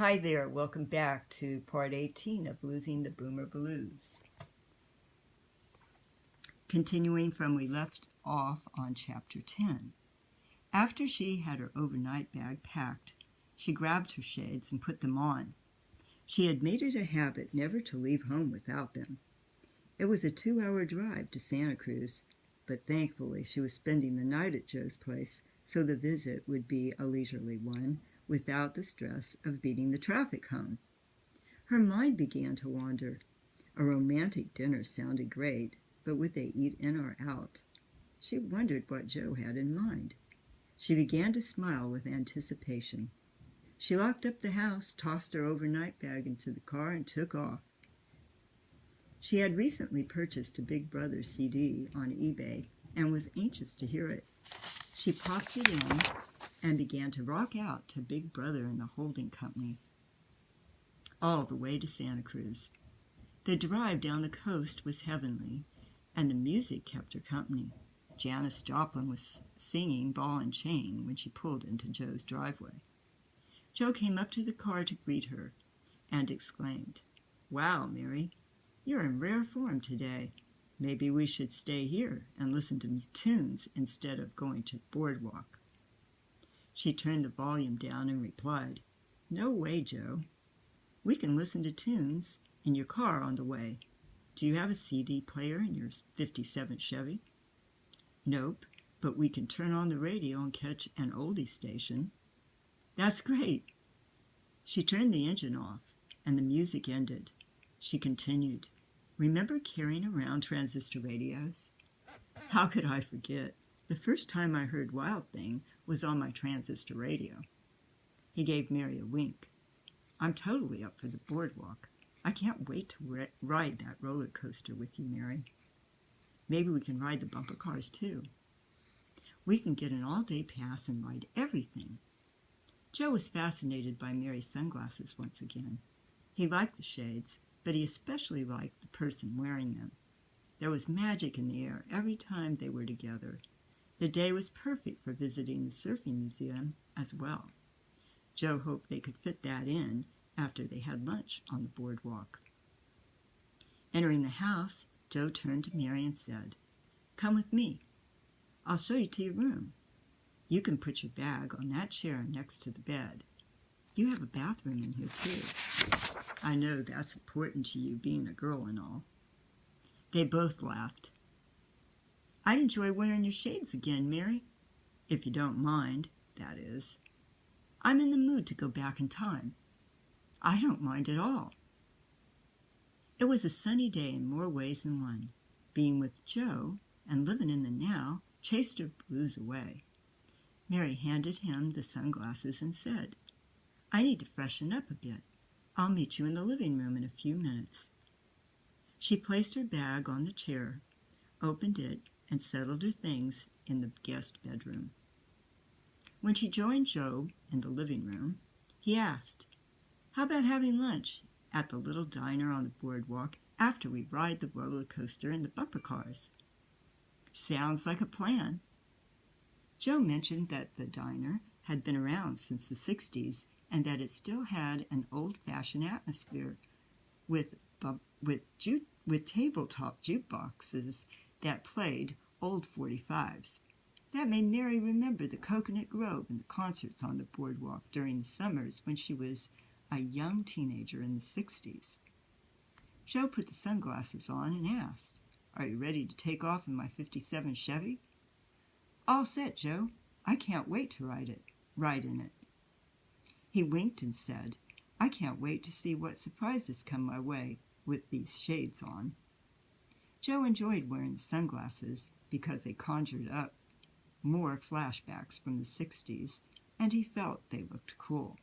Hi there, welcome back to part 18 of Losing the Boomer Blues. Continuing from we left off on chapter 10. After she had her overnight bag packed, she grabbed her shades and put them on. She had made it a habit never to leave home without them. It was a 2-hour drive to Santa Cruz, but thankfully she was spending the night at Joe's place, so the visit would be a leisurely one, without the stress of beating the traffic home. Her mind began to wander. A romantic dinner sounded great, but would they eat in or out? She wondered what Joe had in mind. She began to smile with anticipation. She locked up the house, tossed her overnight bag into the car, and took off. She had recently purchased a Big Brother CD on eBay and was anxious to hear it. She popped it in and began to rock out to Big Brother and the Holding Company, all the way to Santa Cruz. The drive down the coast was heavenly, and the music kept her company. Janis Joplin was singing Ball and Chain when she pulled into Joe's driveway. Joe came up to the car to greet her and exclaimed, "Wow, Mary, you're in rare form today. Maybe we should stay here and listen to tunes instead of going to the boardwalk." She turned the volume down and replied, "No way, Joe. We can listen to tunes in your car on the way. Do you have a CD player in your '57 Chevy?" "Nope, but we can turn on the radio and catch an oldie station." "That's great." She turned the engine off, and the music ended. She continued, "Remember carrying around transistor radios?" "How could I forget? The first time I heard Wild Thing was on my transistor radio." He gave Mary a wink. "I'm totally up for the boardwalk. I can't wait to ride that roller coaster with you, Mary. Maybe we can ride the bumper cars too. We can get an all-day pass and ride everything." Joe was fascinated by Mary's sunglasses once again. He liked the shades, but he especially liked the person wearing them. There was magic in the air every time they were together. The day was perfect for visiting the surfing museum as well. Joe hoped they could fit that in after they had lunch on the boardwalk. Entering the house, Joe turned to Mary and said, "Come with me. I'll show you to your room. You can put your bag on that chair next to the bed. You have a bathroom in here, too. I know that's important to you, being a girl and all." They both laughed. "I'd enjoy wearing your shades again, Mary. If you don't mind, that is. I'm in the mood to go back in time." "I don't mind at all." It was a sunny day in more ways than one. Being with Joe and living in the now chased her blues away. Mary handed him the sunglasses and said, "I need to freshen up a bit. I'll meet you in the living room in a few minutes." She placed her bag on the chair, opened it, and settled her things in the guest bedroom. When she joined Joe in the living room, he asked, "How about having lunch at the little diner on the boardwalk after we ride the roller coaster and the bumper cars?" "Sounds like a plan." Joe mentioned that the diner had been around since the '60s and that it still had an old-fashioned atmosphere with tabletop jukeboxes that played old 45s. That made Mary remember the Coconut Grove and the concerts on the boardwalk during the summers when she was a young teenager in the '60s. Joe put the sunglasses on and asked, "Are you ready to take off in my '57 Chevy?" "All set, Joe. I can't wait to ride in it." He winked and said, "I can't wait to see what surprises come my way with these shades on." Joe enjoyed wearing the sunglasses because they conjured up more flashbacks from the '60s, and he felt they looked cool.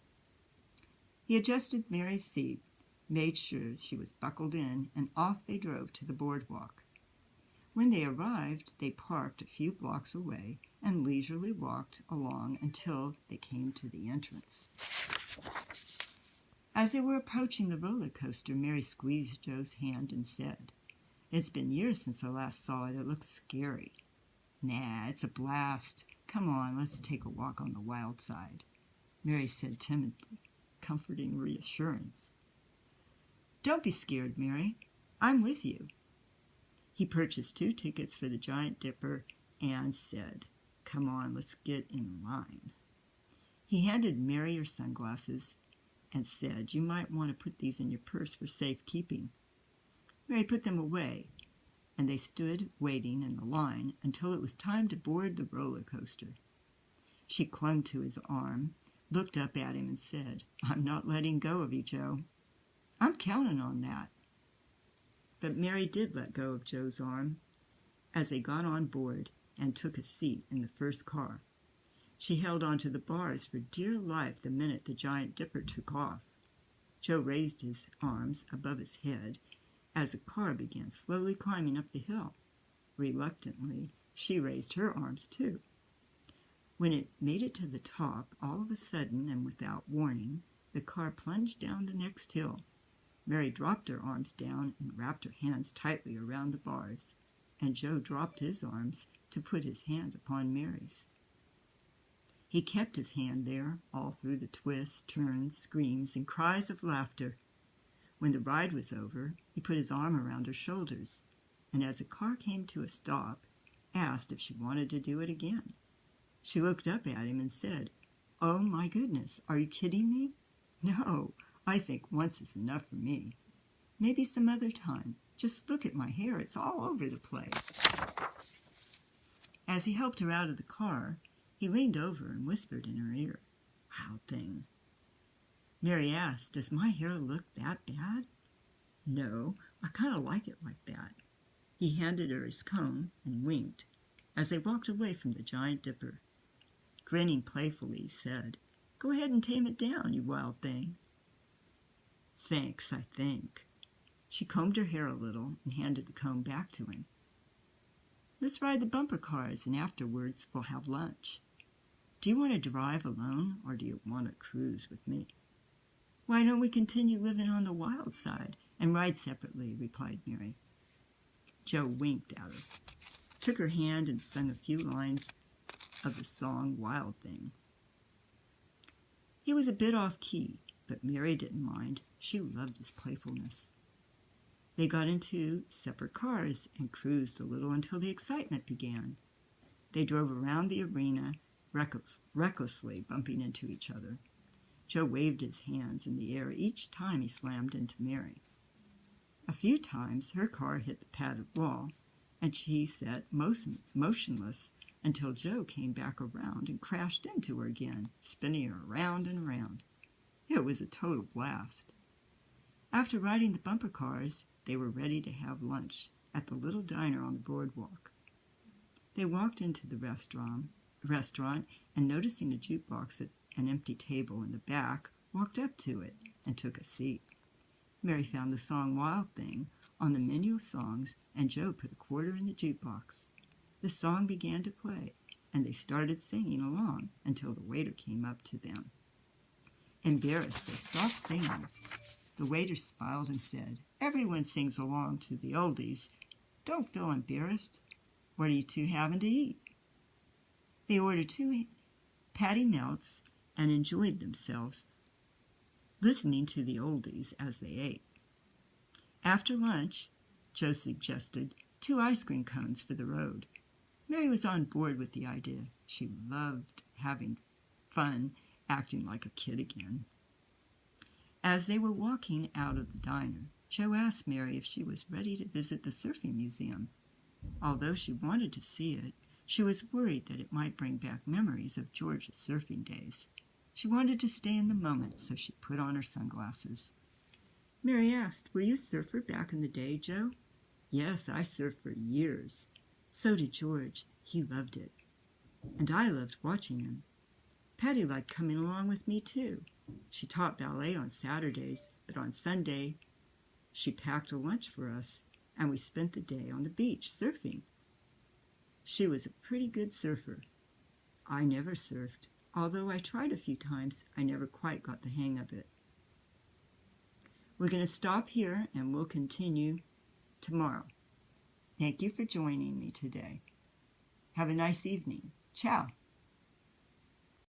He adjusted Mary's seat, made sure she was buckled in, and off they drove to the boardwalk. When they arrived, they parked a few blocks away and leisurely walked along until they came to the entrance. As they were approaching the roller coaster, Mary squeezed Joe's hand and said, "It's been years since I last saw it. It looks scary." "Nah, it's a blast. Come on, let's take a walk on the wild side," Mary said timidly. comforting reassurance. "Don't be scared, Mary. I'm with you." He purchased 2 tickets for the Giant Dipper and said, "Come on, let's get in line." He handed Mary her sunglasses and said, "You might want to put these in your purse for safekeeping." Mary put them away, and they stood waiting in the line until it was time to board the roller coaster. She clung to his arm, looked up at him, and said, "I'm not letting go of you, Joe." "I'm counting on that." But Mary did let go of Joe's arm as they got on board and took a seat in the first car. She held on to the bars for dear life the minute the Giant Dipper took off. Joe raised his arms above his head as the car began slowly climbing up the hill. Reluctantly, she raised her arms too. When it made it to the top, all of a sudden and without warning, the car plunged down the next hill. Mary dropped her arms down and wrapped her hands tightly around the bars, and Joe dropped his arms to put his hand upon Mary's. He kept his hand there all through the twists, turns, screams, and cries of laughter. When the ride was over, he put his arm around her shoulders, and as the car came to a stop, asked if she wanted to do it again. She looked up at him and said, "Oh my goodness, are you kidding me? No, I think once is enough for me. Maybe some other time. Just look at my hair, it's all over the place." As he helped her out of the car, he leaned over and whispered in her ear, "Wild thing." Mary asked, "Does my hair look that bad?" "No, I kind of like it like that." He handed her his comb and winked as they walked away from the Giant Dipper. Grinning playfully, he said, "Go ahead and tame it down, you wild thing." "Thanks, I think." She combed her hair a little and handed the comb back to him. "Let's ride the bumper cars, and afterwards we'll have lunch. Do you want to drive alone, or do you want to cruise with me?" "Why don't we continue living on the wild side and ride separately?" replied Mary. Joe winked at her, took her hand, and sung a few lines of the song "Wild Thing." He was a bit off-key, but Mary didn't mind. She loved his playfulness. They got into separate cars and cruised a little until the excitement began. They drove around the arena, recklessly bumping into each other. Joe waved his hands in the air each time he slammed into Mary. A few times her car hit the padded wall, and she sat motionless until Joe came back around and crashed into her again, spinning her around and around. It was a total blast. After riding the bumper cars, they were ready to have lunch at the little diner on the boardwalk. They walked into the restaurant and, noticing a jukebox at an empty table in the back, walked up to it and took a seat. Mary found the song "Wild Thing" on the menu of songs, and Joe put a quarter in the jukebox. The song began to play, and they started singing along until the waiter came up to them. Embarrassed, they stopped singing. The waiter smiled and said, "Everyone sings along to the oldies. Don't feel embarrassed. What are you two having to eat?" They ordered 2 patty melts and enjoyed themselves, listening to the oldies as they ate. After lunch, Joe suggested 2 ice cream cones for the road. Mary was on board with the idea. She loved having fun, acting like a kid again. As they were walking out of the diner, Joe asked Mary if she was ready to visit the surfing museum. Although she wanted to see it, she was worried that it might bring back memories of George's surfing days. She wanted to stay in the moment, so she put on her sunglasses. Mary asked, "Were you a surfer back in the day, Joe?" "Yes, I surfed for years." "So did George. He loved it. And I loved watching him. Patty liked coming along with me, too. She taught ballet on Saturdays, but on Sunday she packed a lunch for us, and we spent the day on the beach surfing. She was a pretty good surfer. I never surfed. Although I tried a few times, I never quite got the hang of it." We're going to stop here, and we'll continue tomorrow. Thank you for joining me today. Have a nice evening. Ciao.